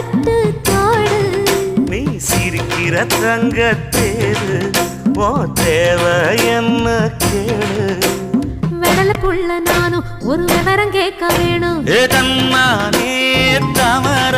பட்டு தோடு நீ சிரிக்கிற தங்கத்தேரு ஓ தேவை என்ன கேளு வெடல புள்ள நானும் ஒரு விவரம் கேட்க வேணும் தன்னானே தவறு